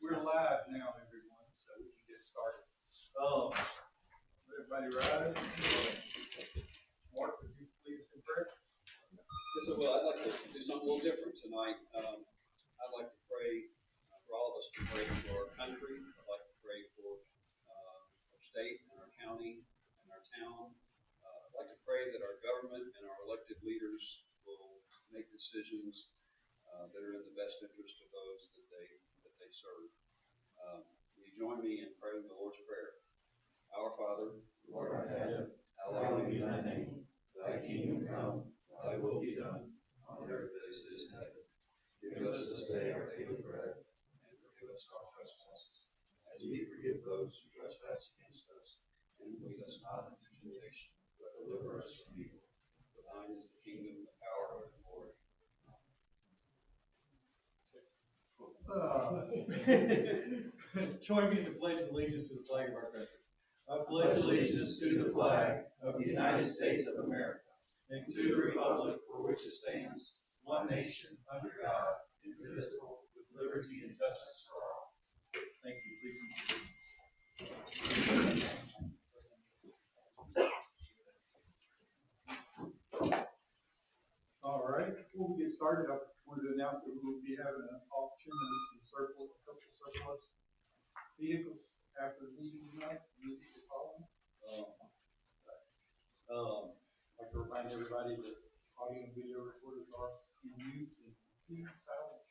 We're live now, everyone, so we can get started. Everybody rise. Mark, would you please in prayer? Yes, I will. I'd like to do something a little different tonight. I'd like to pray for all of us to pray for our country. I'd like to pray for our state and our county and our town. I'd like to pray that our government and our elected leaders will make decisions that are in the best interest of those that they serve. Will you join me in praying the Lord's Prayer? Our Father, who art in heaven, hallowed be thy name. Thy kingdom come, thy will be done, on earth as it is in heaven. Give us this day our daily bread, and forgive us our trespasses, as we forgive those who trespass against us. And lead us not into temptation, but deliver us from evil. For thine is the kingdom, the power, and the glory. Join me in the pledge of allegiance to the flag of our country. I pledge allegiance to the flag of the United States of America, and to the republic for which it stands, one nation, under God, indivisible, with liberty and justice for all. Thank you. All right. Before we get started, I wanted to announce that we will be having an auction of a couple surplus vehicles after the meeting tonight. I'd like to remind everybody that audio and video recorders are in use and please silence.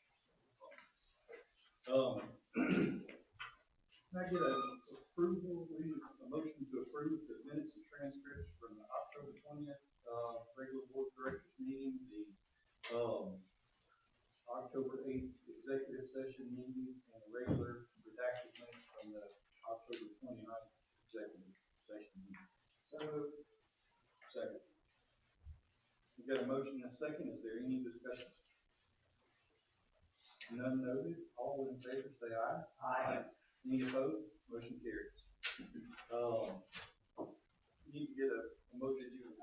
Can I get a motion to approve the minutes and transcripts from the October 20th regular board of directors meeting, the October 8th executive session meeting, and the regular redacted minutes from the October 29th executive session meeting? So moved. Second. We've got a motion and a second. Is there any discussion? None noted. All in favor say aye. Aye. Any opposed? Motion carries. You need to get a motion to.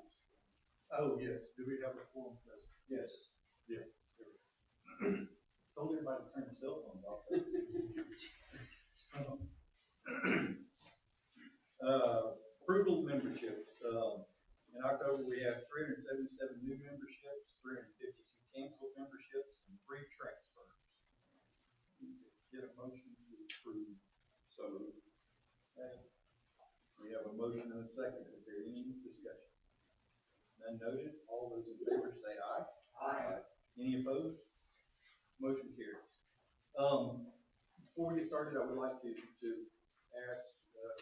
Oh yes. Do we have a form? Yes. Yeah. Told everybody to turn their cell phones off. Approval of memberships. In October, we have 377 new memberships, 352 canceled memberships, and 3 transfers. Get a motion to approve. So moved. We have a motion and a second. Is there any discussion? None noted. All those in favor say aye. Aye. Any opposed? Motion carries. Before we get started, I would like to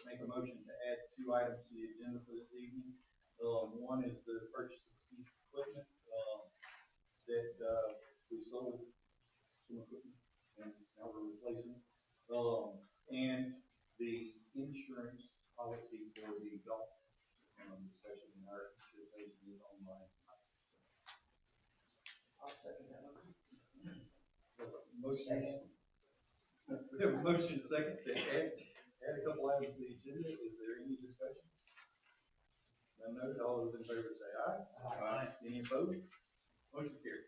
make a motion to add 2 items to the agenda for this evening. One is the purchase of a piece of equipment that we sold some equipment and now we're replacing. And the insurance policy for the golf, especially in our insurance agent is online. I'll second that one. Motion. We have a motion second to add a couple items to the agenda. Is there any discussion? None noted. All those in favor say aye. Aye. Any opposed? Motion carries.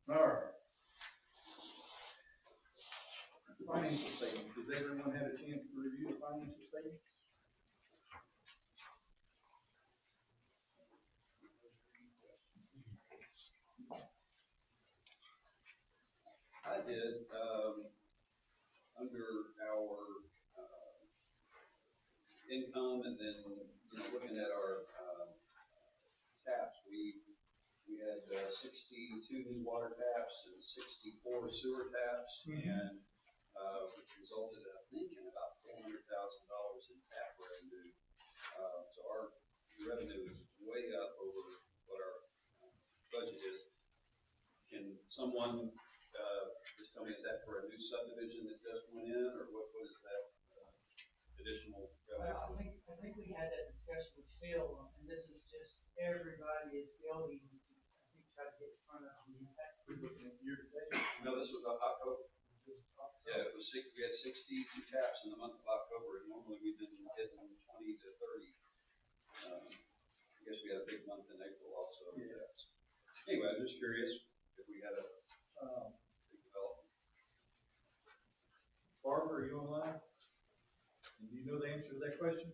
All right. Financial statements. Has everyone had a chance to review the financial statements? I did, under our, income and then, looking at our, taps, we had 62 new water taps and 64 sewer taps, and which resulted, I think, in about $400,000 in tap revenue. So our revenue is way up over what our budget is. Can someone just tell me, is that for a new subdivision that just went in, or what is that additional revenue? Well, I think we had that discussion with Phil, and this is just everybody is building to, I think, try to get in front of the impact. We're looking at year to date. No, this was October. Yeah, it was we had 62 taps in the month of October, and normally we've been hitting 20 to 30. I guess we had a big month in April also. Yeah. Anyway, I'm just curious if we had a big development. Barbara, are you online? And do you know the answer to that question?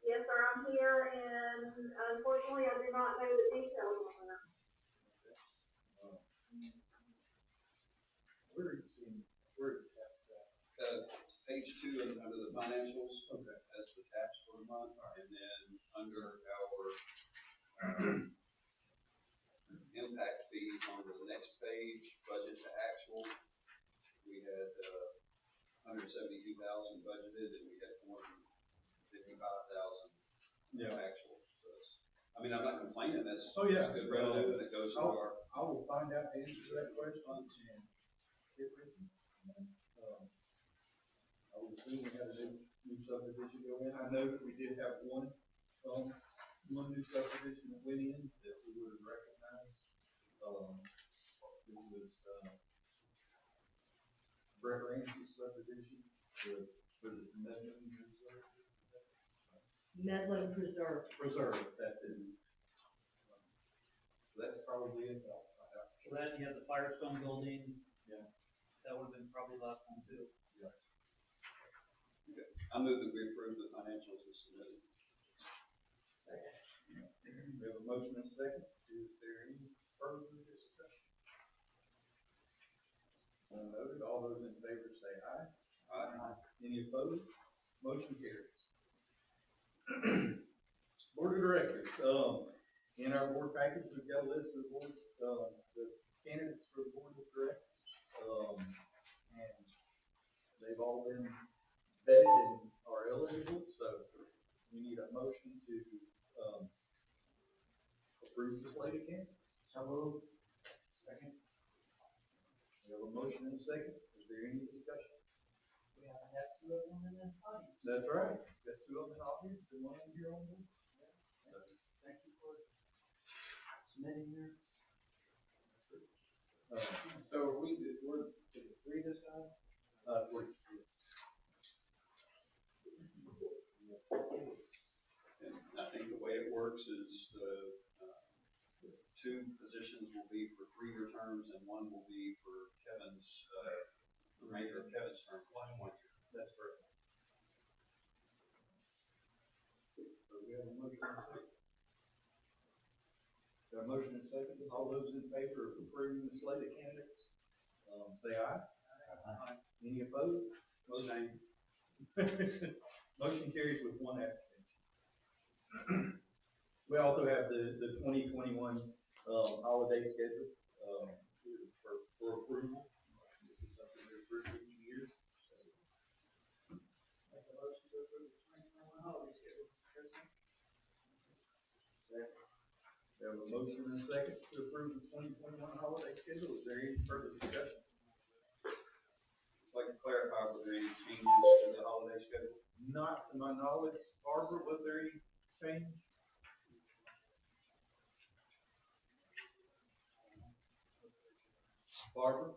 Yes, sir, I'm here, and unfortunately, I do not know the details on that. Where are you seeing, where is that? Page 2 under the financials. Okay. That's the tax for the month, and then under our impact fees on the next page, budget to actual, we had 172,000 budgeted, and we had 455,000 actual. So I'm not complaining. That's that's good revenue, and it goes to our. I will find out the answer to that question and get written. I would assume we had a new subdivision go in. I know that we did have one new subdivision that went in that we would have recognized. It was Brett Ramsey's subdivision for the Medland Preserve. Preserve, that's it. So that's probably it. I'll find out. So that, you have the Firestone building. Yeah. That would have been probably the last one too. Yeah. Okay. I move that we approve the financials as submitted. We have a motion and a second. Is there any further discussion? None noted. All those in favor say aye. Aye. Any opposed? Motion carries. Board of Directors, in our board package, we've got a list of the candidates for the Board of Directors. And they've all been vetted and are eligible, so we need a motion to approve the slate of candidates. So moved. Second. We have a motion and a second. Is there any discussion? We have two of them in the audience. That's right. Got two of them in the audience and one in here on board. Thank you for submitting your. So we're to the three this time? Three, yes. And I think the way it works is the two positions will be for 3-year terms, and one will be for Kevin's, the remainder of Kevin's term, 1 year. That's correct. So we have a motion and a second. Got a motion and a second. All those in favor of approving the slate of candidates, say aye. Aye. Any opposed? Motion. Motion carries with one abstention. We also have the 2021 holiday schedule for approval. This is something we approve each year. Make a motion to approve the 2021 holiday schedule, Mr. President. Second. We have a motion and a second to approve the 2021 holiday schedule. Is there any further discussion? Just like to clarify, were there any changes to the holiday schedule? Not to my knowledge. Barbara, was there any change? Barbara?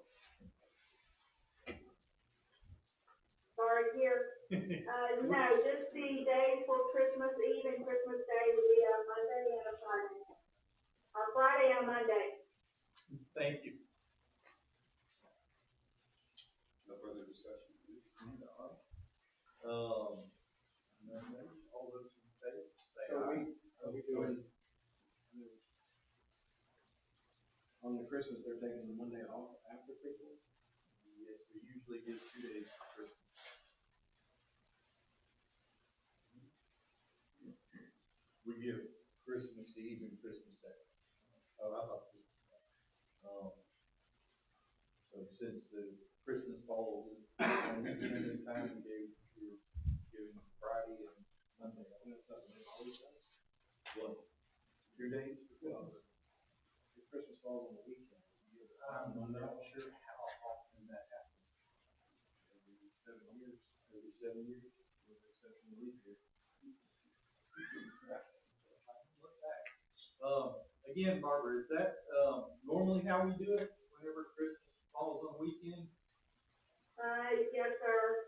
Sorry, here. No, just the day for Christmas Eve and Christmas Day would be a Monday and a Friday. on Friday and Monday. Thank you. No further discussion. All those in favor, say So aye. are we doing, on the Christmas, they're taking the Monday off after Christmas? Yes, we usually give 2 days for Christmas. We give Christmas Eve and Christmas Day. Oh, I thought Christmas Day. So since the Christmas falls on weekend this time, we're giving Friday and Monday. That's something they've always done. Well, 2 days for Well, Christmas. if Christmas falls on the weekend, you give it I'm Monday not off. sure how often that happens. Every 7 years, Every 7 years. with the exception of leap year. Again, Barbara, is that, normally how we do it, whenever Christmas falls on a weekend? Yes, sir.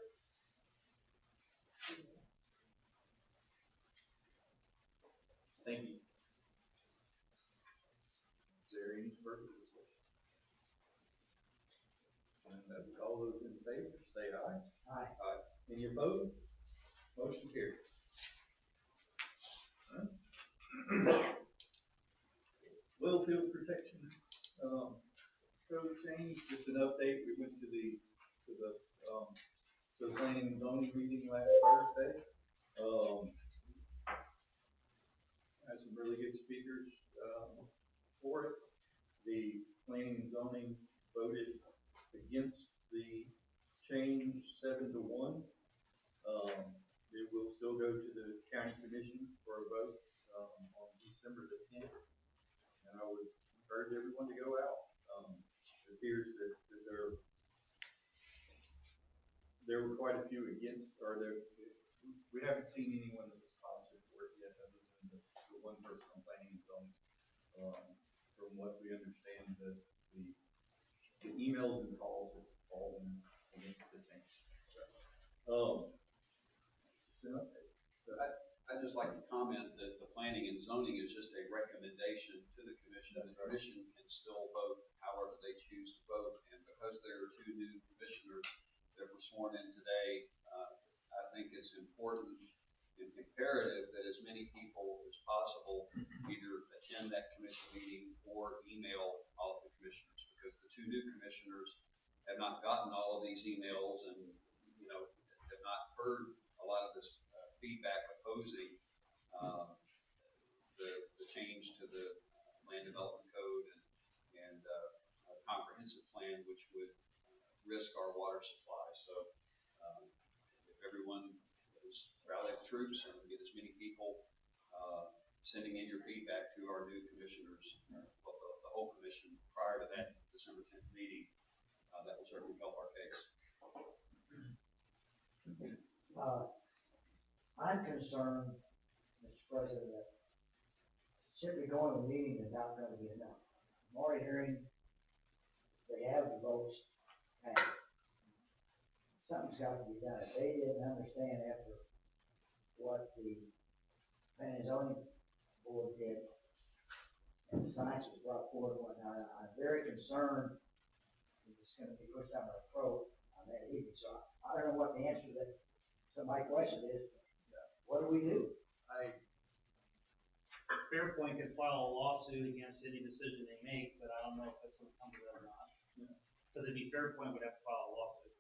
Thank you. Is there any further discussion? And all those in favor, say aye. Aye. Aye. Any opposed? Motion carries. Wellfield protection, code change, just an update, we went to the planning and zoning meeting last Thursday. Had some really good speakers, for it. The planning and zoning voted against the change 7-1. It will still go to the county commission for a vote, on December the 10th. And I would encourage everyone to go out. It appears that there were quite a few against, we haven't seen anyone that was sponsored for it yet, other than the one person on planning and zoning. From what we understand, the emails and calls have fallen against the change. Just an update. I'd just like to comment that the planning and zoning is just a recommendation to the commission. The commission can still vote however they choose to vote. And because there are 2 new commissioners that were sworn in today, I think it's important and imperative that as many people as possible either attend that commission meeting or email all of the commissioners, because the 2 new commissioners have not gotten all of these emails and, have not heard a lot of this feedback opposing the change to the land development code and comprehensive plan, which would risk our water supply. So if everyone is rally the troops and get as many people sending in your feedback to our new commissioners, well, the whole commission prior to that December 10th meeting, that will certainly help our case. I'm concerned, Mr. President, that simply going to a meeting is not going to be enough. I'm already hearing they have the votes passed. Something's got to be done. If they didn't understand after what the planning and zoning board did, and the science was brought forward and whatnot, I'm very concerned that it's going to be pushed down our throat on that evening. So I don't know what the answer to that. So my question is, what do we do? Fairpoint could file a lawsuit against any decision they make, but I don't know if that's gonna come to that or not. Because it'd be Fairpoint would have to file a lawsuit.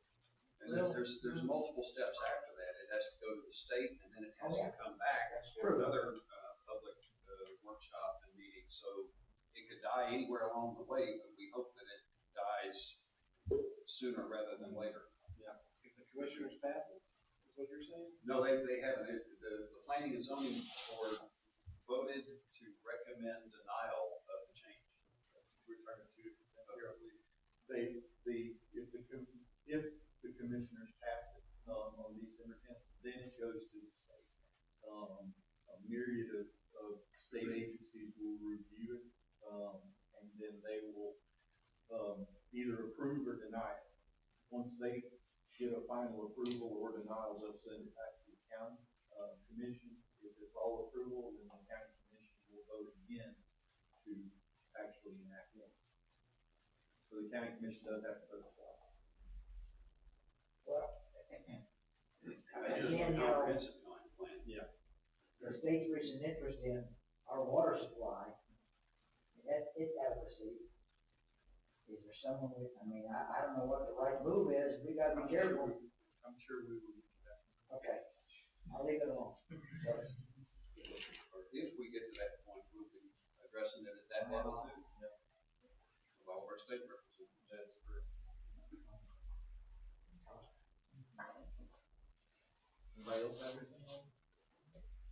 And there's multiple steps after that. It has to go to the state, and then it has to come back That's for true. another public workshop and meeting. So it could die anywhere along the way, but we hope that it dies sooner rather than later. If the commissioners pass it, is what you're saying? No, they haven't. The planning and zoning board voted to recommend denial of the change. We're talking 2 different things here, I believe. If the commissioners pass it, on December 10th, then it goes to the state. A myriad of state agencies will review it, and then they will, either approve or deny it. Once they get a final approval or denial, they'll send it back to the county, commission. If it's all approval, then the county commission will vote again to we enact one. So the county commission does have to vote twice. Well, That's just again, a you know, comprehensive plan. the state's rich in interest in our water supply, and that, its adequacy. Is there someone we, I mean, I don't know what the right move is, we gotta be careful. I'm sure we will get to that. Okay, I'll leave it alone. So, Or if we get to that point, we'll be addressing it at that level too. Of all of our state representatives. That's correct. Anybody else have anything on?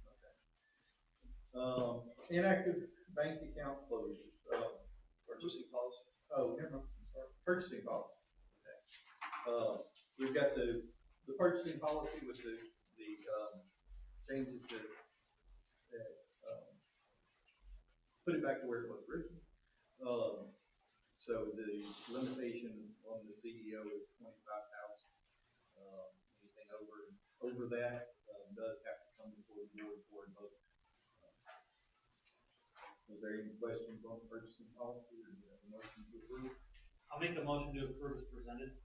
Okay. Inactive bank account closures, Purchasing policy. oh, never mind, I'm sorry, purchasing policy. Okay. We've got the purchasing policy with the changes that, put it back to where it was originally. So the limitation on the CEO is 25,000. Anything over that, does have to come before the board for a vote. Is there any questions on the purchasing policy, or do you have a motion to approve? I'll make the motion to approve as presented.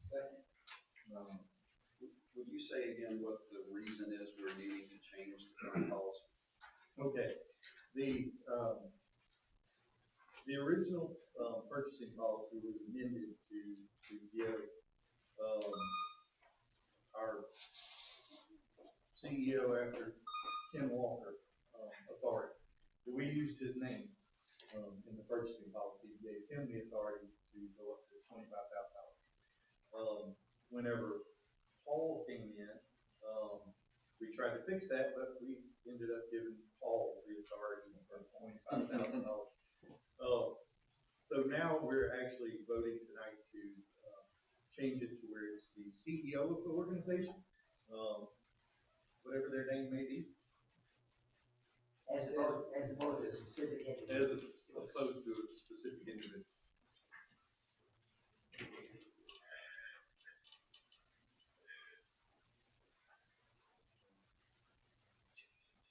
second, Would you say again what the reason is we're needing to change the current policy? Okay, the original, purchasing policy was amended to give, our CEO after Ken Walker, authority. We used his name, in the purchasing policy, gave him the authority to go up to $25,000. Whenever Paul came in, we tried to fix that, but we ended up giving Paul the authority for $25,000. So now we're actually voting tonight to, change it to where it's the CEO of the organization, whatever their name may be, as opposed to a specific entity. as opposed to a specific individual.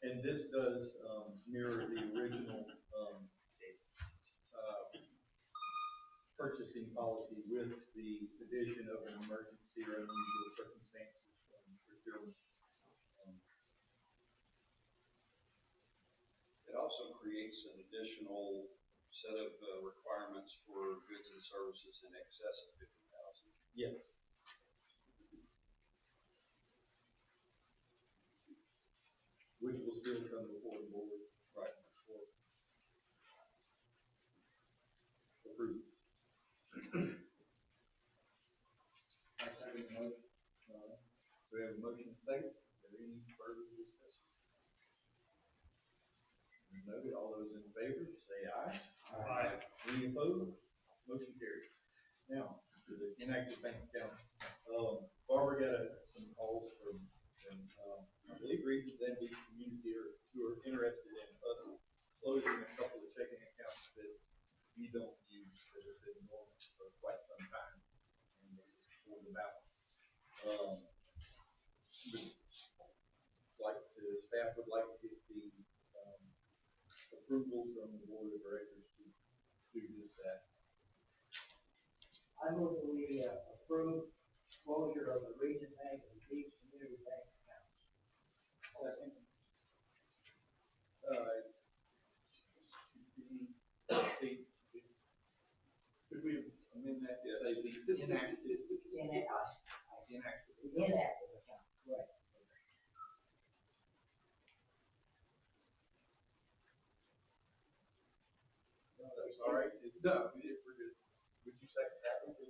And this does, mirror the original, purchasing policy with the addition of an emergency or unusual circumstances procurement. It also creates an additional set of requirements for goods and services in excess of 50,000. Yes. Which will still come before the board. Right. For approval. I second the motion. So we have a motion and second. Is there any further discussion? Noted, all those in favor, say aye. Aye. Any opposed? Motion carries. Now, to the inactive bank accounts. Barbara got some calls from, I believe Regions and the community who are interested in us closing a couple of checking accounts that we don't use, that have been dormant for quite some time, and they just for the balance. Staff would like to get the, approval from the board of directors to do just that. I move that we approve closure of the Region Bank and Beach Community Bank accounts. Second. Could we amend that to say the inactive? Inactive. The inactive account, correct. All right, no, we're good. Would you second that? Okay.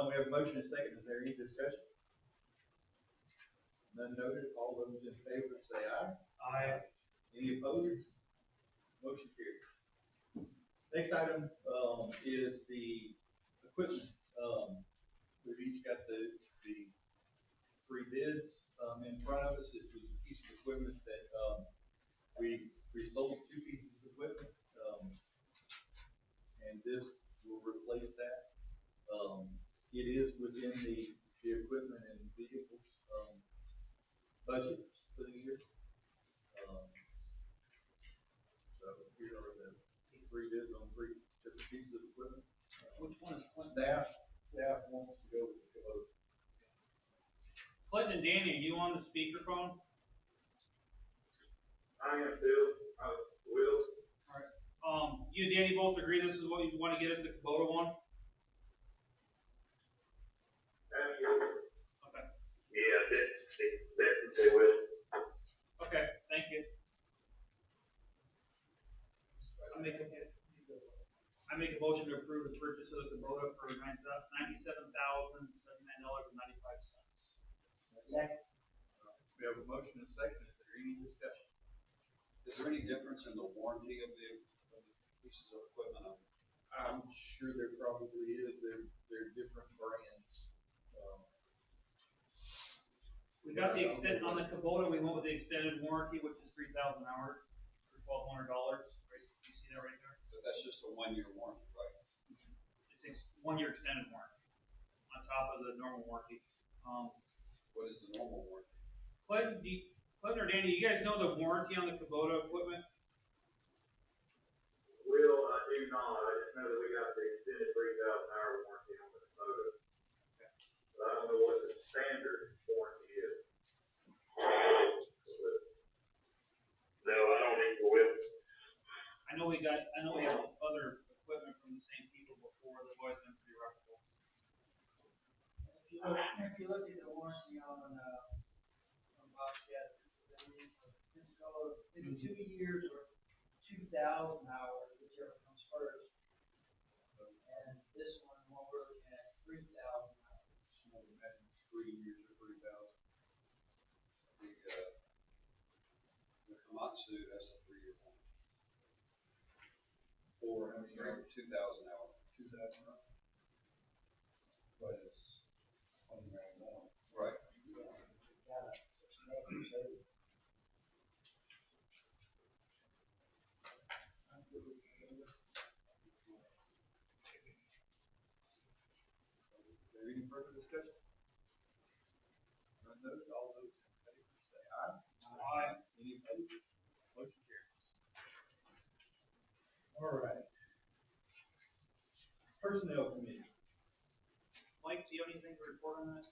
We have a motion and a second. Is there any discussion? None noted. All those in favor say aye. Aye. Any opposed? Motion carries. Next item, is the equipment. We've each got the three bids, in front of us. This was a piece of equipment that, we sold two pieces of equipment, and this will replace that. It is within the equipment and vehicles, budget for the year. So here are the three bids on three Staff wants to go with the Kubota. Clinton and Danny, are you on the speakerphone? I am Bill, Will. You and Danny both agree this is what you want to get us the Kubota one? Absolutely. Okay. Yeah, they will. Okay, thank you. I make a motion to approve the purchase of the Kubota for $97,079.95. Second. We have a motion and a second. Is there any discussion? Is there any difference in the warranty of the pieces of equipment? I'm sure there probably is. They're different brands. We got the extent, on the Kubota, we went with the extended warranty, which is 3,000 hours for $1,200. You see that right there? But that's just a 1-year warranty, right? It's 1 year extended warranty on top of the normal warranty. What is the normal warranty? Clinton or Danny, you guys know the warranty on the Kubota equipment? Will, I do not. I just know that we got the extended 3,000-hour warranty on the motor. But I don't know what the standard warranty is. No, I don't need the whip. I know we have other equipment from the same people before, they've always been pretty reputable. If you look at the warranty on Bobcat, Pensacola, it's 2 years or 2,000 hours, whichever comes first. And this one, what we're looking at is 3,000 hours. I would imagine it's 3 years or 3,000. The Komatsu has a 3-year warranty. For how many years? 2,000 hours. 2,000 hours. But it's 20 grand more. Right. Got a substantial savings. Is there any further discussion? None those, all those in favor say aye. Aye. Any opposed? Motion carries. All right. Personnel Committee. Mike, do you have anything to report on that?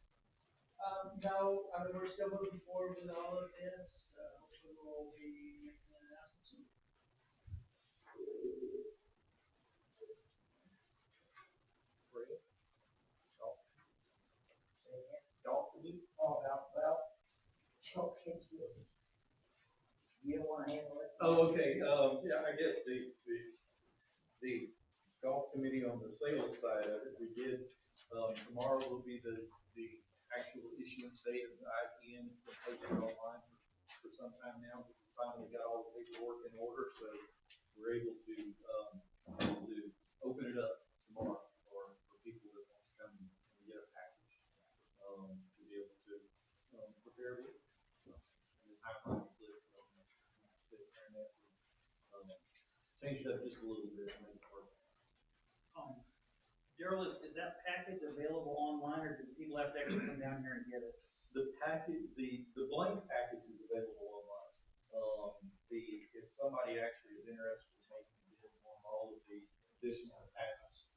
No, I mean, we're still moving forward with all of this, hopefully we'll be making an announcement soon. Fred? Golf? Say again. Golf Committee? Oh, well, okay, you don't wanna handle it? Oh, okay, yeah, I guess the golf committee on the sales side of it, we did, tomorrow will be the actual issuance date of the ITN. It's been posted online for some time now, but we finally got all the paperwork in order, so we're able to open it up tomorrow for people that want to come and get a package, to be able to, prepare with. And the timeline is changed up just a little bit to make it work. Daryl, is that package available online, or do people have to actually come down here and get it? The package, the blank package is available online. If somebody actually is interested in making bids on all of the additional packages,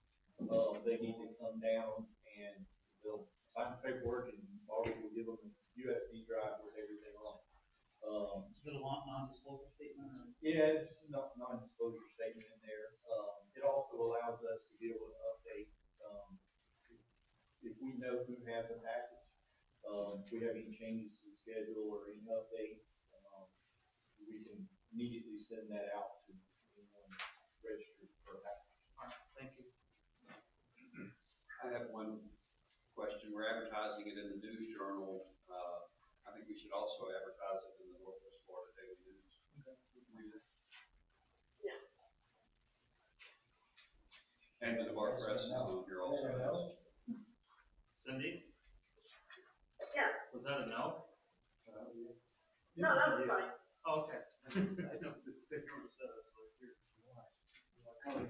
they need to come down and they'll sign the paperwork, and Barbara will give them a USB drive with everything on it. Is it a non-disclosure statement? Or? Yeah, just a non-disclosure statement in there. It also allows us to be able to update, if we know who has a package, if we have any changes to the schedule or any updates, we can immediately send that out to anyone registered for a package. All right, thank you. I have one question. We're advertising it in the News Journal. I think we should also advertise it in the Northwest Florida Daily News. Okay, we can do that. Yeah. And the Navarre Press is on here also. Cindy, Yeah, was that a no? no, that was fine. Oh, okay. I know the picture was so here. I'm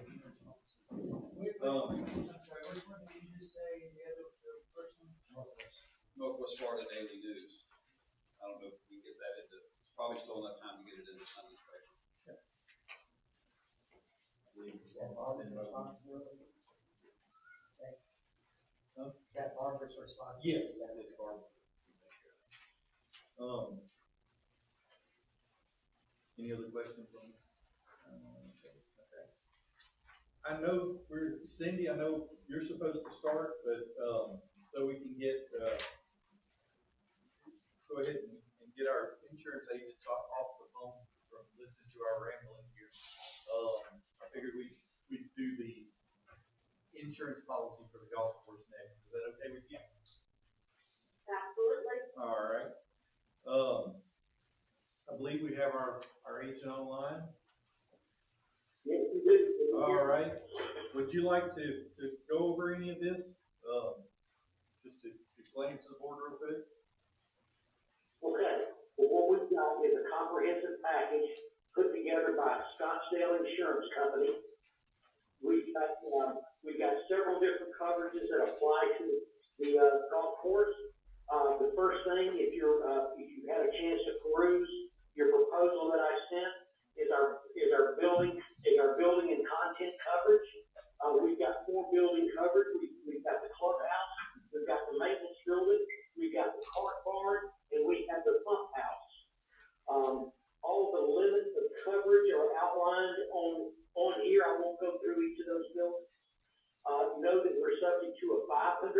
sorry, which one did you just say, the other person? Northwest Florida Daily News. I don't know if we can get that into, it's probably still enough time to get it into Sunday's paper. Is that our responsibility? Yes. His car. Any other questions on? Okay. I know Cindy, I know you're supposed to start, but, so we can get, go ahead and get our insurance agents off the phone from listening to our rambling here. I figured we'd do the insurance policy for the golf course next. Is that okay with you? Absolutely. All right. I believe we have our agent online. Yes, we do. All right. Would you like to go over any of this? Just to explain it to the board real quick? Okay, well, what we've got is a comprehensive package put together by Scottsdale Insurance Company. We've got several different coverages that apply to the golf course. The first thing, if you had a chance to peruse your proposal that I sent, is our building and content coverage. We've got 4 building coverage. We've got the clubhouse, we've got the maintenance building, we've got the cart barn, and we have the pump house. All the limits of coverage are outlined on here. I won't go through each of those buildings. Know that we're subject to a $5,000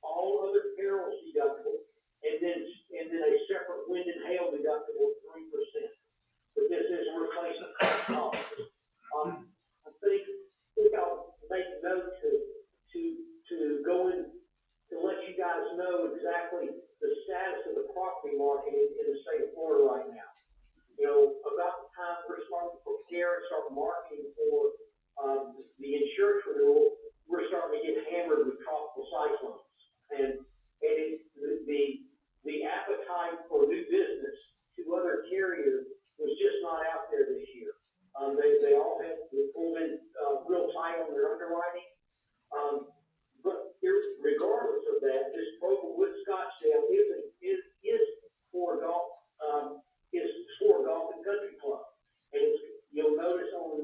all other perils deductible, and then a separate wind and hail deductible of 3%. But this is a replacement cost. I think I'll make note to go in to let you guys know exactly the status of the property market in the state of Florida right now. You know, about the time we're starting to prepare and start marketing for the insurance renewal, we're starting to get hammered with tropical cyclones. And the appetite for new business to other carriers was just not out there this year. They all had pulled in real tight on their underwriting. But regardless of that, this program with Scottsdale is for golf, is for golf and country club. And you'll notice on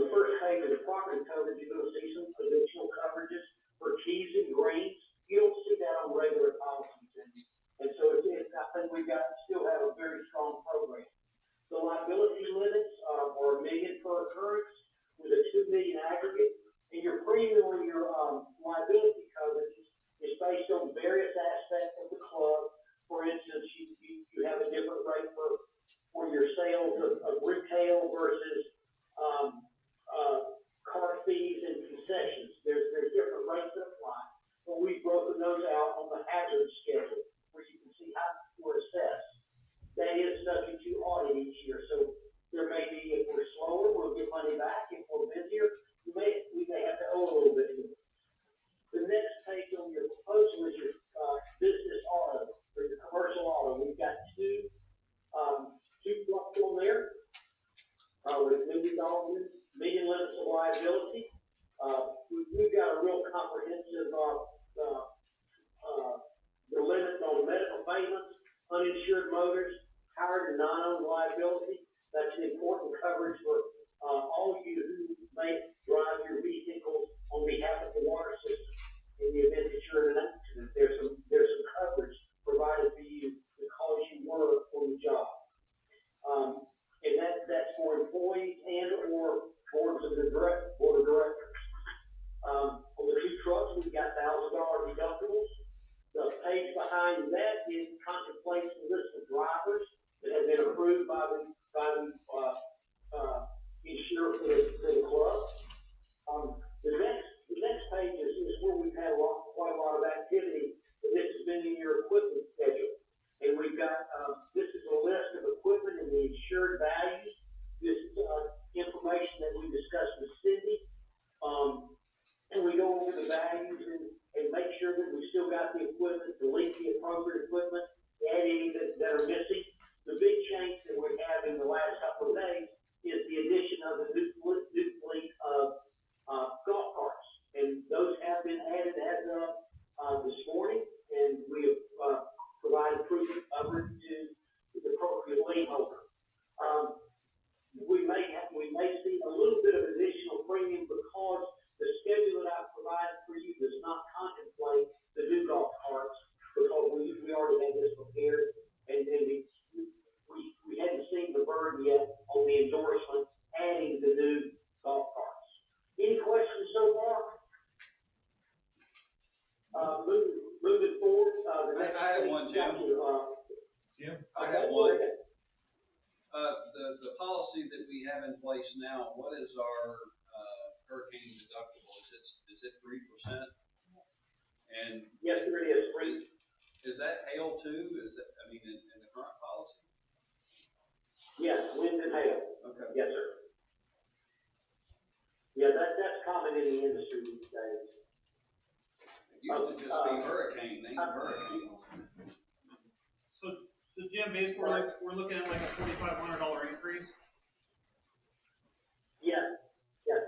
the first page of the property coverage, you're going to see some additional coverages for tees and greens. You don't see that on regular policies. And so I think we still have a very strong program. The liability limits are $1 million per occurrence with a $2 million aggregate. And your premium on your liability coverage is based on various aspects of the club. For instance, you have a different rate for your sales of retail versus card fees and concessions. There's different rates that apply. But we've broken those out on the hazard schedule where you can see how we're assessed. That is subject to audit each year. So there may be, if we're slower, we'll get money back. If we're busier, we may have to owe a little bit more. The next page on your proposal is your business auto or your commercial auto. We've got two trucks on there with million limits of liability. We've got a real comprehensive the limits on medical payments, uninsured motors, hired and non-owned liability. That's an important coverage for all of you who may drive your vehicles on behalf of the water system. In the event that you're in an accident, there's some coverage provided for you because you were on the job. And that's for employees and or board of directors. On the 2 trucks, we've got $1,000 deductibles. The page behind that contemplates the list of drivers that have been approved by the have one, Jim. Got you, Jim? I okay, have go one. ahead. The policy that we have in place now, what is our, hurricane deductible? Is it 3%? And Yes, there it is. is that hail too? Is that, I mean, in the current policy? Yes, wind and hail. Okay. Yes, sir. Yeah, that's common in the industry these days. It used to just be hurricane, named hurricanes. So Jim, basically, we're looking at like a $4,500 increase. Yes, yes.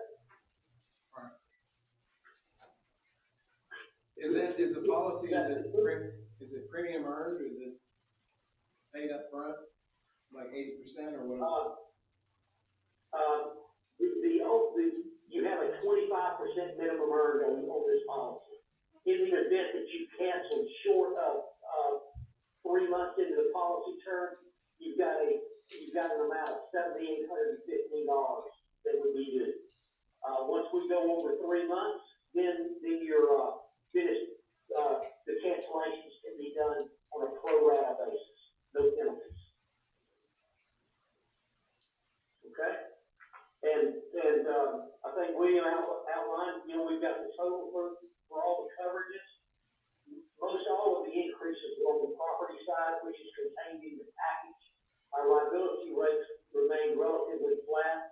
Is the policy, is it premium earned, or is it paid up front, like 80% or what? You have a 25% minimum earned on this policy. In the event that you cancel short of, 3 months into the policy term, you've got an amount of $7,815 that would be due. Once we go over 3 months, then you're, finished, the cancellations can be done on a pro rata basis, no penalties. Okay? And I think William outlined, we've got the total for all the coverages. Most all of the increases were on the property side, which is contained in the package. Our liability rates remain relatively flat.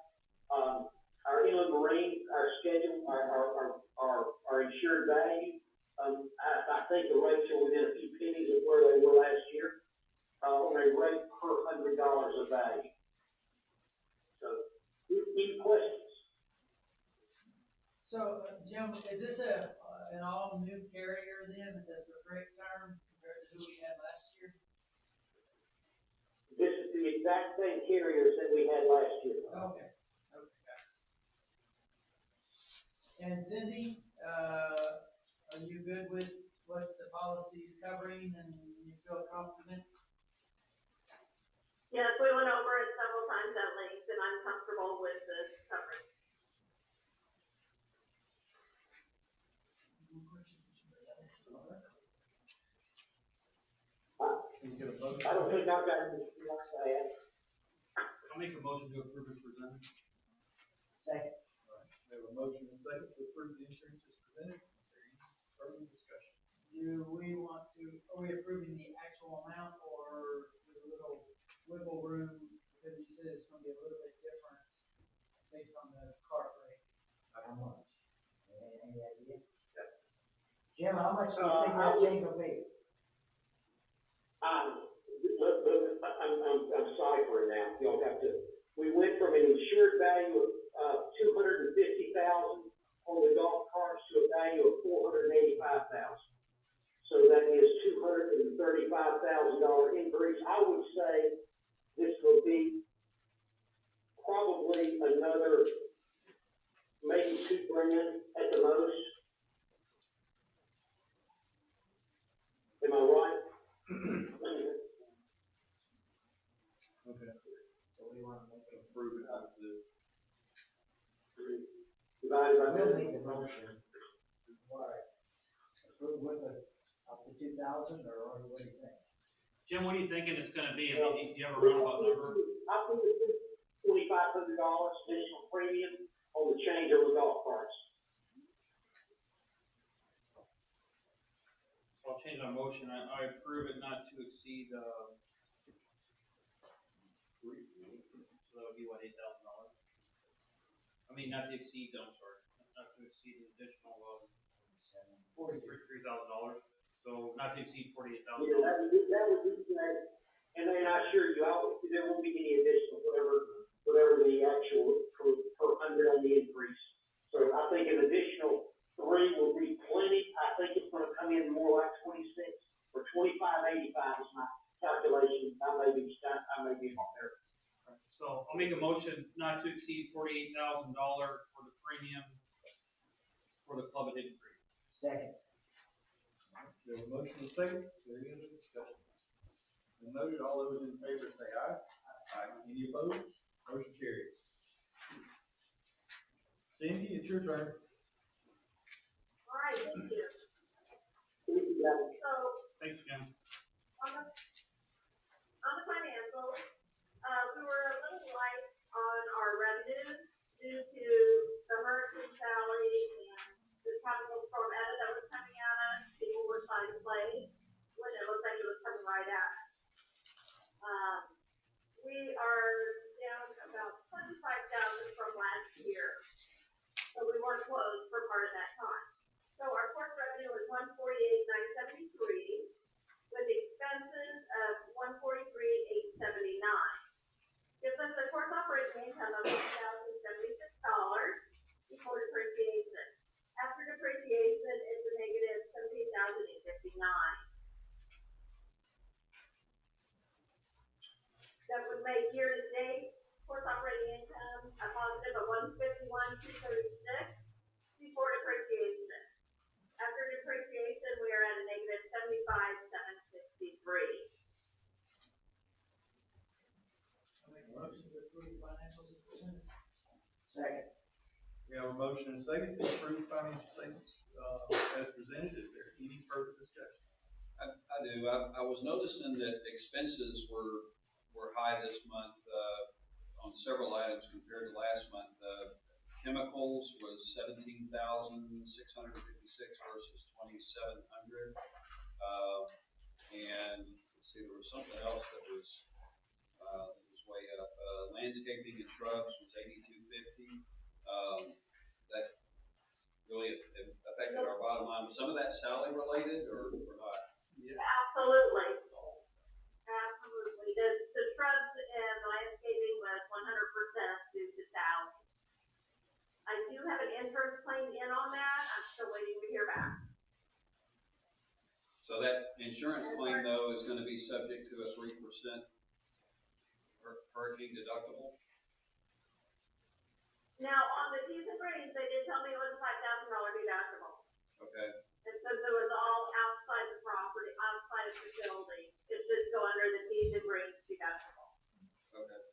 Our inland marine, our schedule, our insured value, I think the rates are within a few pennies of where they were last year, on a rate per $100 of value. So, any questions? So, Jim, is this an all-new carrier then, that's the correct term compared to who we had last year? This is the exact same carriers that we had last year. Okay, got it. And Cindy, are you good with what the policy's covering and you feel confident? Yes, we went over it several times at length, and I'm comfortable with this coverage. I don't think I've got anything else to add. I'll make a motion to approve as presented. Second. We have a motion and a second to approve the insurance as presented. Is there any further discussion? Do we want to, are we approving the actual amount or with a little wiggle room? Because he said it's gonna be a little bit different based on the car rate. How much? Any idea? Jim, how much do you think I that would- change will be? I'm ciphering now, you don't have to. We went from an insured value of, 250,000 on the golf carts to a value of 485,000. So that is $235,000 increase. I would say this will be probably another, maybe $2 grand at the most. Am I right? Okay. So we want to make it. Approve it as the. Divided by We'll that. make the motion. Alright. Approve with a, up to 2,000 or what do you think? Jim, what are you thinking it's gonna be? I mean, do you have a roundabout number? I think it's $2,500 additional premium on the change of the golf carts. I'll change my motion. I approve it not to exceed, so that would be what, $8,000? I mean, not to exceed, I'm sorry, not to exceed an additional, $3,000. So not to exceed $48,000. Yeah, that would be great. And then I assure you, there won't be any additional, whatever the actual per hundred on the increase. So I think an additional 3 will be plenty. I think it's gonna come in more like 26 or 25.85 is my calculation. I may be off there. So I'll make a motion not to exceed $48,000 for the premium for the club at Hidden Creek. Second. We have a motion and a second. Is there any other discussion? And noted, all those in favor say aye. Aye. Any opposed? Motion carries. Cindy, it's your turn. All right, thank you. Yeah. So, Thanks, Jim. play when it looked like it was coming right at us. We are down about 25,000 from last year, so we were closed for part of that time. So our course revenue was 148,973, with expenses of 143,879. Gives us a course operating income of $1,076 before depreciation. After depreciation, it's a negative 17,059. That would make year-to-date course operating income a positive of 151,236 before depreciation. After depreciation, we are at a negative 75,763. I make a motion to approve the financials as presented. Second. We have a motion and a second to approve financial statements, as presented. Is there any further discussion? I do. I was noticing that expenses were high this month, on several items compared to last month. Chemicals was 17,656 versus 2,700. And let's see, there was something else that was way up. Landscaping and shrubs was 8,250. That really affected our bottom line. Was some of that Sally related or not? Yeah. Absolutely. Absolutely. The shrubs and landscaping was 100% due to Sally. I do have an insurance claim in on that. I'm still waiting to hear back. So that insurance claim though is going to be subject to a 3% hurricane deductible? Now, on the T's and Green's, they did tell me it was a $5,000 deductible. Okay. And since it was all outside the property, outside of the building, it should go under the T's and Green's deductible. Okay.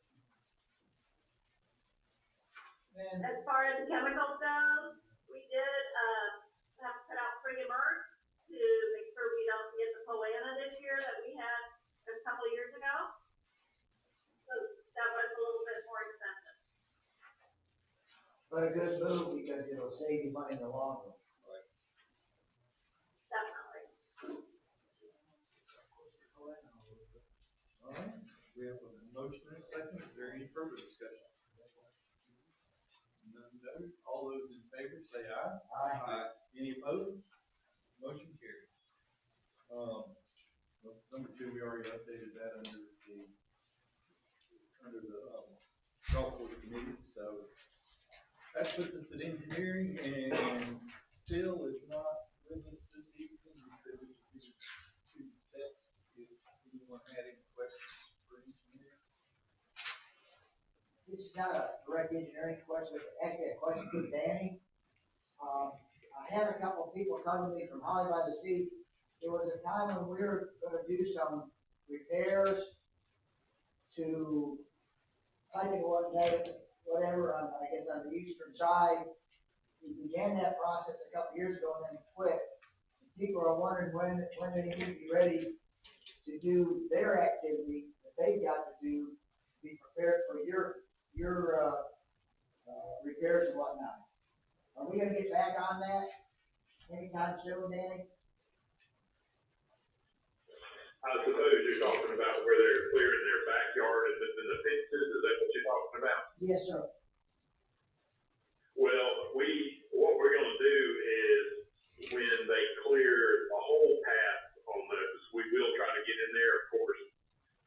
And As far as the chemicals goes, we did, have to put out pre-emerge to make sure we don't get the Poana this year that we had a couple of years ago. So that was a little bit more expensive. But a good move because it'll save you money in the long run. Definitely. All right, we have a motion and a second. Is there any further discussion? None noted. All those in favor say aye. Aye. Any opposed? Motion carries. Number two, we already updated that under the golf course committee, so that puts us at engineering, and Phil is not with us this evening. He said we should do two tests if anyone had any questions for engineering. This is not a direct engineering question, it's actually a question for Danny. I had a couple of people come to me from Holly by the Sea. There was a time when we were gonna do some repairs to piping whatever, on, I guess on the eastern side. We began that process a couple of years ago and then quit. People are wondering when they need to be ready to do their activity that they've got to do to be prepared for your repairs and whatnot. Are we gonna get back on that anytime soon, Danny? I suppose you're talking about where they're clearing their backyard and the fences, is that what you're talking about? Yes, sir. Well, what we're gonna do is, when they clear a whole path on those, we will try to get in there, of course.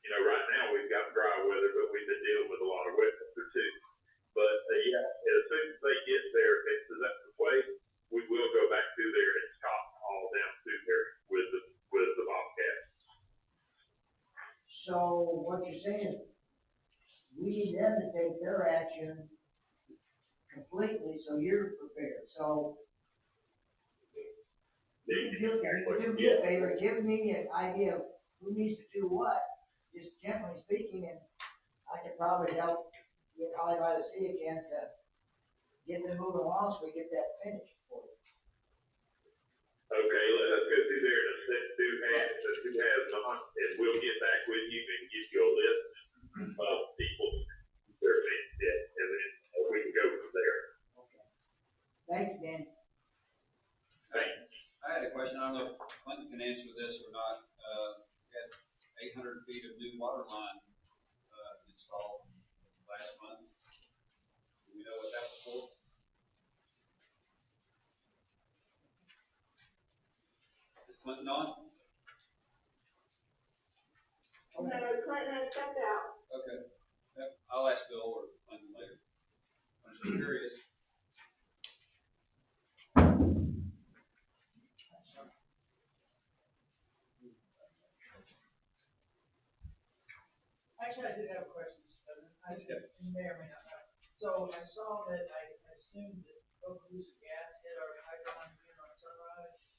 You know, right now we've got dry weather, but we've been dealing with a lot of wet weather too. But, yeah, as soon as they get their fences up in place, we will go back through there and chop all down through there with the Bobcat. So what you're saying is we need them to take their action completely so you're prepared. So you can do me a favor, give me an idea of who needs to do what, just generally speaking, and I can probably help get Holly by the Sea again to get them moving along so we get that finished for you. Okay, let us go through there and assess who has not, and we'll get back with you and give you a list of people that are fit, and then we can go from there. Okay. Thank you, Dan. Thanks. I had a question. I don't know if Clinton can answer this or not, we had 800 feet of new water line, installed last month. Do we know what that was for? Is Clinton on? No, Clinton has stepped out. Okay. Yep, I'll ask Bill or Clinton later. I'm just curious. Actually, I did have a question, Mr. President. You may or may not know. So I saw that, I assumed that Okaloosa Gas hit our pipeline again on Sunrise,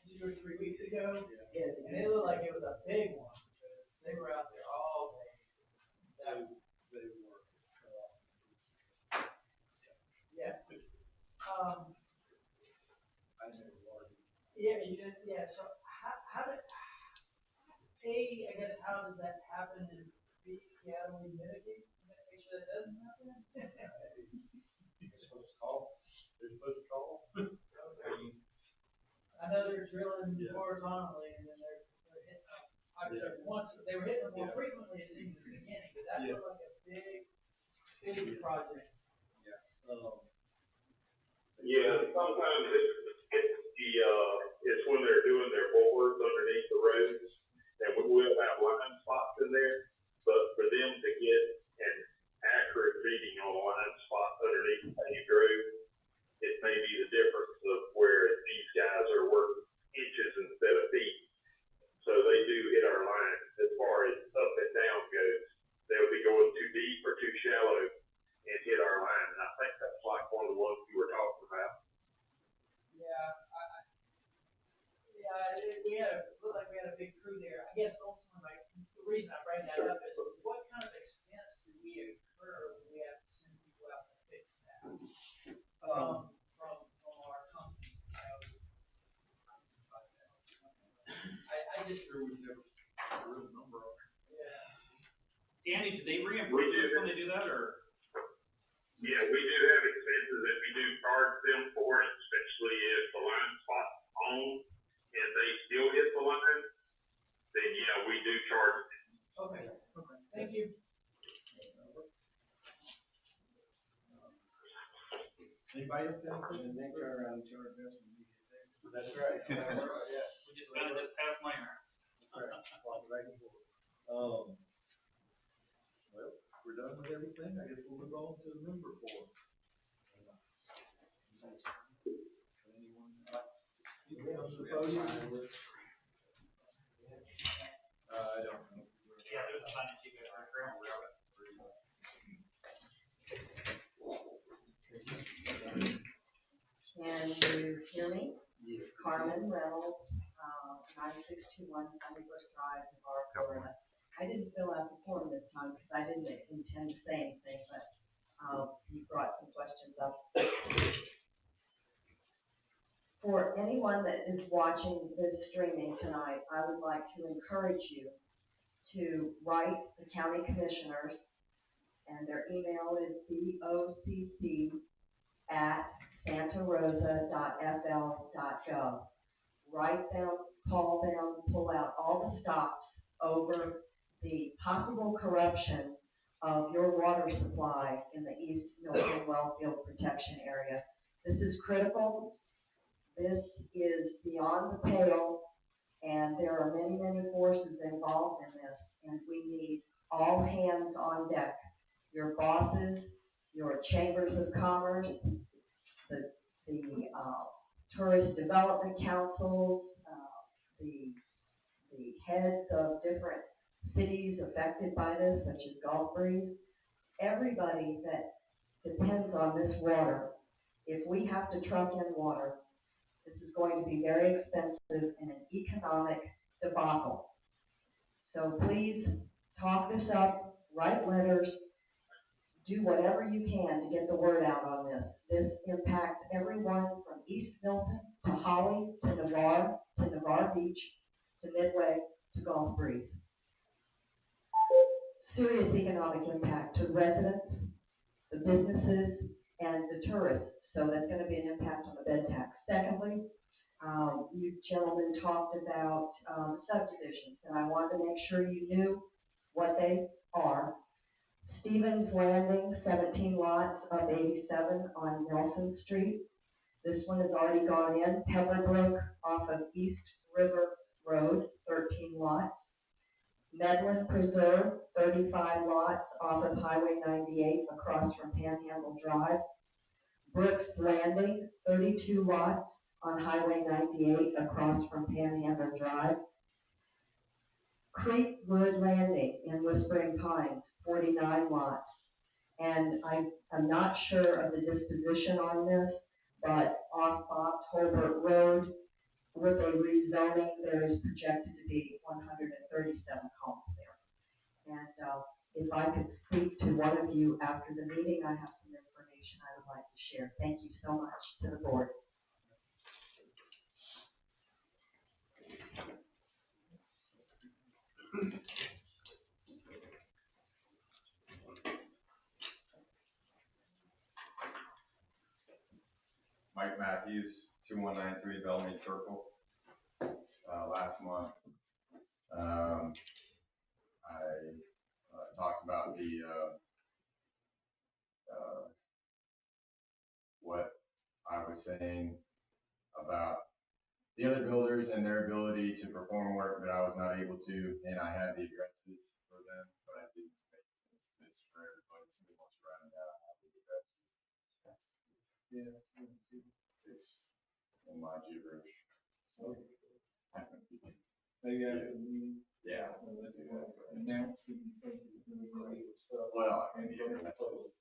2 or 3 weeks ago. And it looked like it was a big one, because they were out there all day. They were. Yes. I never watered. Yeah, you did, yeah, so how did, I guess, how does that happen, and B, how do we mitigate, make sure that doesn't happen? They're supposed to call. They're supposed to call. Okay. I know they're drilling horizontally, and then they're hitting them, obviously, once, they were hitting them more frequently, it seems, at the beginning, but that looked like a big project. Yeah, sometimes it's when they're doing their bores underneath the roads, and we will have line spots in there, but for them to get an accurate reading on a line spot underneath the paved road, it may be the difference of where these guys are working inches instead of feet. So they do hit our line. As far as up and down goes, they'll be going too deep or too shallow and hit our line. And I think that's like one of the ones you were talking about. Looked like we had a big crew there. I guess ultimately, the reason I bring that up is, what kind of expense do we incur when we have to send people out to fix that? From our company. I just. Sure, we've never heard a number on it. Yeah. Danny, did they reimburse us when they do that, or? Yeah, we do have expenses that we do charge them for, especially if the line spot's on and they still hit the line, then yeah, we do charge them. Okay, thank you. Anybody else got anything? And they turn around and charge us when we get there. That's right. Yeah. We just gotta just pass my around. That's right. Walk it back and forth. Well, we're done with everything. I guess we'll move on to number 4. Anyone? You come to the podium? I don't know. Yeah, there's a sign that you guys are around, we're out. Can you hear me? Yes. Carmen Reynolds, 9621 Sunny Brook Drive, Navarre, Florida. I didn't fill out the form this time because I didn't intend to say anything, but you brought some questions up. For anyone that is watching this streaming tonight, I would like to encourage you to write the county commissioners, and their email is bocc@santarosa.fl.gov. Write them, call them, pull out all the stops over the possible corruption of your water supply in the East Milton Wellfield Protection Area. This is critical. This is beyond the pale, and there are many, many forces involved in this, and we need all hands on deck. Your bosses, your chambers of commerce, the tourist development councils, the heads of different cities affected by this, such as Gulf Breeze, everybody that depends on this water. If we have to truck in water, this is going to be very expensive and an economic debacle. So please talk this up, write letters, do whatever you can to get the word out on this. This impacts everyone from East Milton to Holly to Navarre Beach to Midway to Gulf Breeze. Serious economic impact to residents, the businesses, and the tourists. So that's going to be an impact on the bed tax. Secondly, you gentlemen talked about subdivisions, and I wanted to make sure you knew what they are. Stevens Landing, 17 lots of 87 on Nelson Street. This one has already gone in. Pebblebrook off of East River Road, 13 lots. Medlin Preserve, 35 lots off of Highway 98 across from Panhandle Drive. Brooks Landing, 32 lots on Highway 98 across from Panhandle Drive. Creekwood Landing in Whispering Pines, 49 lots. And I'm not sure of the disposition on this, but off Bob Tolbert Road, with a rezoning, there is projected to be 137 homes there. And if I could speak to one of you after the meeting, I have some information I would like to share. Thank you so much to the board. Mike Matthews, 2193 Bellamy Circle. Last month, I talked about the what I was saying about the other builders and their ability to perform work, but I was not able to, and I had the addresses for them, but I didn't make this for everybody. Somebody wants to write them down. I have the addresses. Yeah, it's in my gibberish. So maybe after the meeting. Yeah. Announcing great stuff. Well, I mean, the addresses.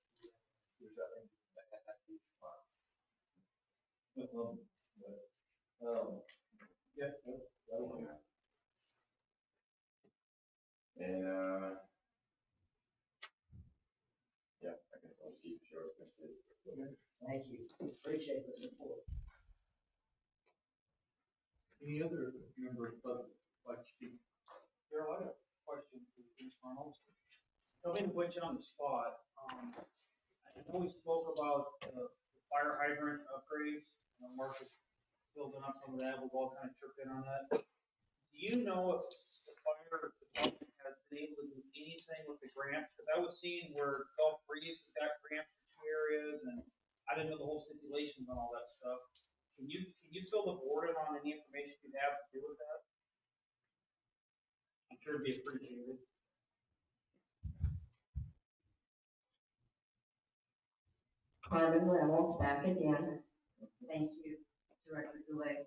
Yeah. And yeah, I guess I'll just keep it short. That's it. Thank you. Appreciate the support. Any other member of the public like to speak? Carol, I have a question for Ms. Arnold. Don't mean to put you on the spot. I know we spoke about the fire hydrant upgrades. Mark is building up some of that. We've all kind of chipped in on that. Do you know if the fire department has been able to do anything with the grants? Because I was seeing where Gulf Breeze has got grants for 2 areas, and I didn't know the whole stipulations on all that stuff. Can you fill the board in on any information you have to do with that? I'm sure it'd be appreciated. Carmen Reynolds back again. Thank you, Director Goulet.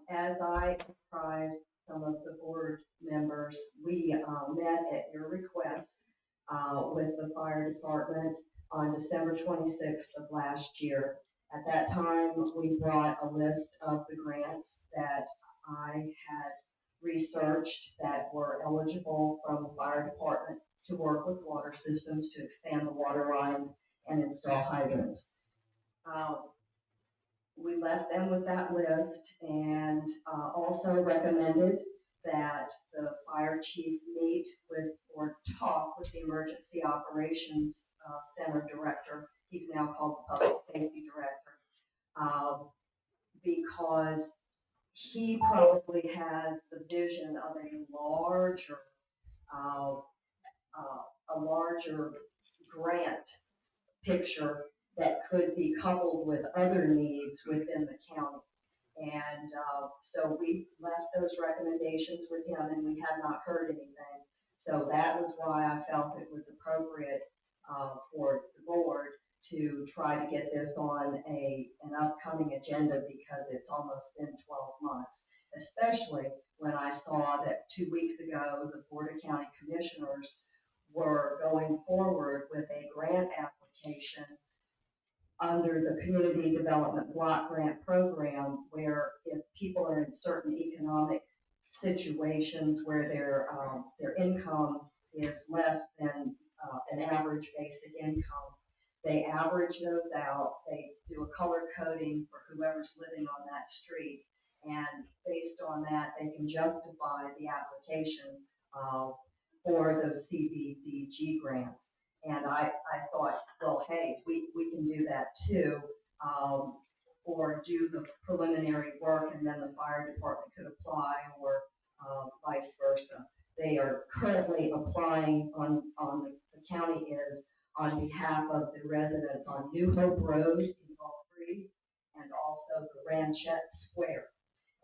As I apprised some of the board members, we met at your request with the fire department on December 26th of last year. At that time, we brought a list of the grants that I had researched that were eligible from the fire department to work with water systems to expand the water lines and install hydrants. We left them with that list and also recommended that the fire chief meet with or talk with the emergency operations center director. He's now called the public safety director, because he probably has the vision of a larger grant picture that could be coupled with other needs within the county. And so we left those recommendations with him, and we had not heard anything. So that was why I felt it was appropriate for the board to try to get this on an upcoming agenda, because it's almost been 12 months, especially when I saw that 2 weeks ago, the Board of County Commissioners were going forward with a grant application under the Community Development Block Grant Program, where if people are in certain economic situations where their income is less than an average basic income, they average those out, they do a color coding for whoever's living on that street, and based on that, they can justify the application for those CBDG grants. And I thought, well, hey, we can do that too. or do the preliminary work, and then the fire department could apply, or vice versa. They are currently applying the county is on behalf of the residents on New Hope Road in Gulf Breeze and also the Ranchette Square.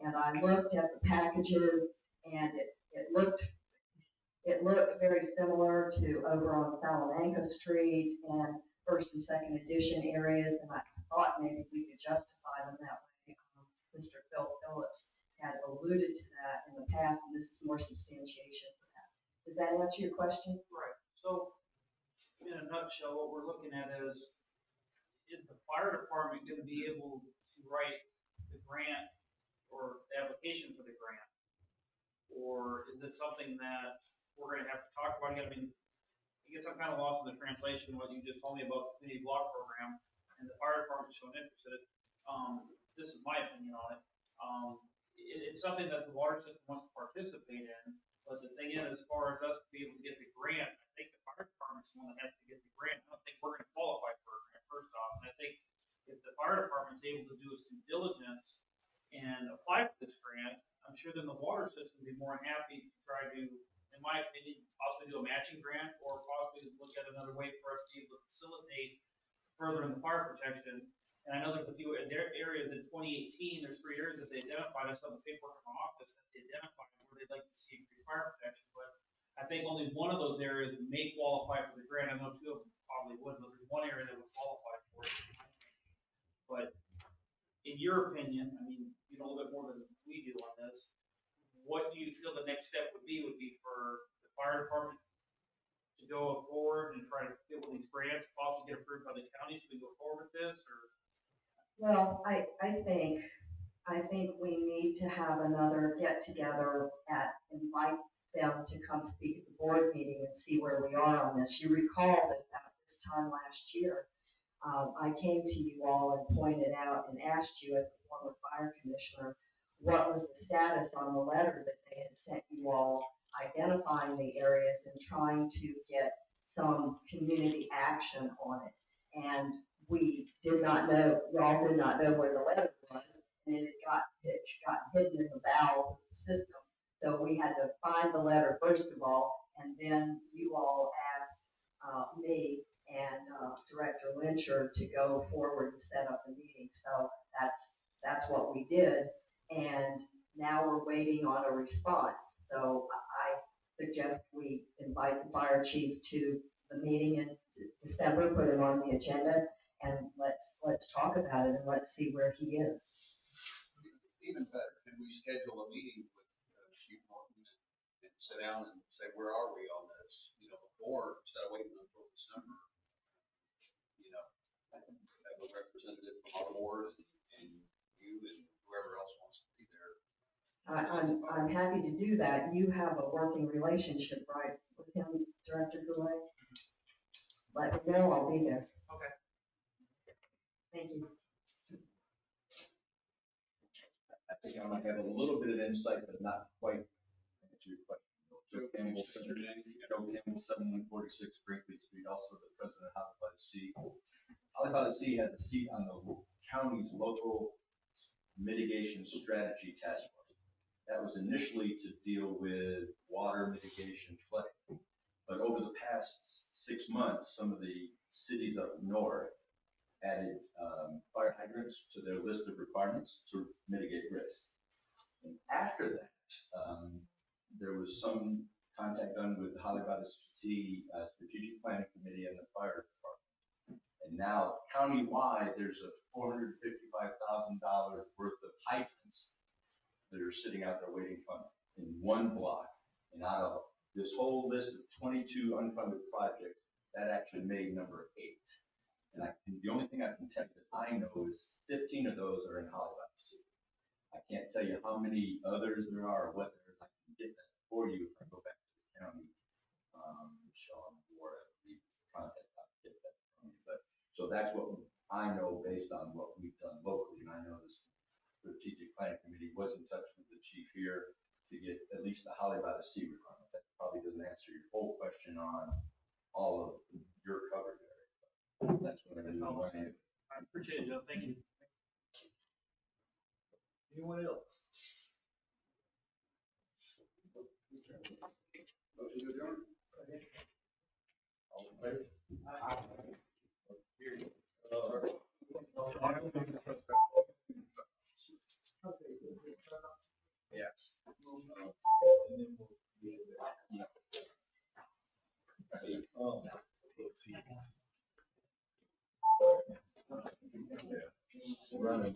And I looked at the packages, and it looked very similar to over on Salamanca Street and First and Second Edition areas, and I thought maybe we could justify them that way. Mr. Phil Phillips had alluded to that in the past, and this is more substantiation for that. Does that answer your question? Right. So, in a nutshell, what we're looking at is the fire department going to be able to write the grant or the application for the grant? Or is it something that we're going to have to talk about again? I mean, I guess I'm kind of lost in the translation, what you just told me about the community block program and the fire department showing interest in it. This is my opinion on it. It's something that the water system wants to participate in, but the thing is, as far as us to be able to get the grant, I think the fire department's the one that has to get the grant. I don't think we're going to qualify for a grant, first off. And I think if the fire department's able to do its due diligence and apply for this grant, I'm sure then the water system would be more than happy to try to, in my opinion, possibly do a matching grant, or possibly look at another way for us to be able to facilitate further in the fire protection. And I know there's a few areas in 2018, there's 3 areas that they identified. I saw the paperwork in my office that they identified where they'd like to see increased fire protection. But I think only one of those areas may qualify for the grant. I know 2 of them probably wouldn't, but there's one area that would qualify for it. But in your opinion, I mean, you know a little bit more than we do on this, what do you feel the next step would be for the fire department to go forward and try to get one of these grants, possibly get approved by the county so we go forward with this, or? Well, I think we need to have another get together invite them to come speak at the board meeting and see where we are on this. You recall that at this time last year, I came to you all and pointed out and asked you as a former fire commissioner, what was the status on the letter that they had sent you all identifying the areas and trying to get some community action on it. And we did not know, y'all did not know where the letter was, and it got hidden in the bowels of the system. So we had to find the letter first of all, and then you all asked me and Director Lyncher to go forward and set up the meeting. So that's what we did, and now we're waiting on a response. So I suggest we invite the fire chief to the meeting in December, put him on the agenda, and let's talk about it and let's see where he is. Even better, can we schedule a meeting with Chief Norton and sit down and say, where are we on this? You know, before, instead of waiting until December, you know, have a representative from our board and you and whoever else wants to be there. I'm happy to do that. You have a working relationship, right, with him, Director Goulet? Let me know, I'll be there. Okay. Thank you. I think I might have a little bit of insight, but not quite answer your question. Joe Campbell, 7146 Brinkley Street, also the president of Holly by the Sea. Holly by the Sea has a seat on the county's local mitigation strategy task force. That was initially to deal with water mitigation flooding. But over the past 6 months, some of the cities up north added fire hydrants to their list of requirements to mitigate risk. And after that, there was some contact done with the Holly by the Sea Strategic Planning Committee and the fire department. And now countywide, there's a $455,000 worth of hydrants that are sitting out there waiting for in one block. And out of this whole list of 22 unfunded projects, that actually made number 8. And the only thing I can tell you that I know is 15 of those are in Holly by the Sea. I can't tell you how many others there are or what there is. I can get that for you if I go back to the county. Sean Ward, I believe, contact, I'll get that from you. But so that's what I know based on what we've done locally. And I know the Strategic Planning Committee was in touch with the chief here to get at least the Holly by the Sea requirements. That probably doesn't answer your whole question on all of your covered area. That's what I'm going to do. I appreciate it, Joe. Thank you. Anyone else? Motion to adjourn? All in favor? Carried. Yeah. Let's see. Running.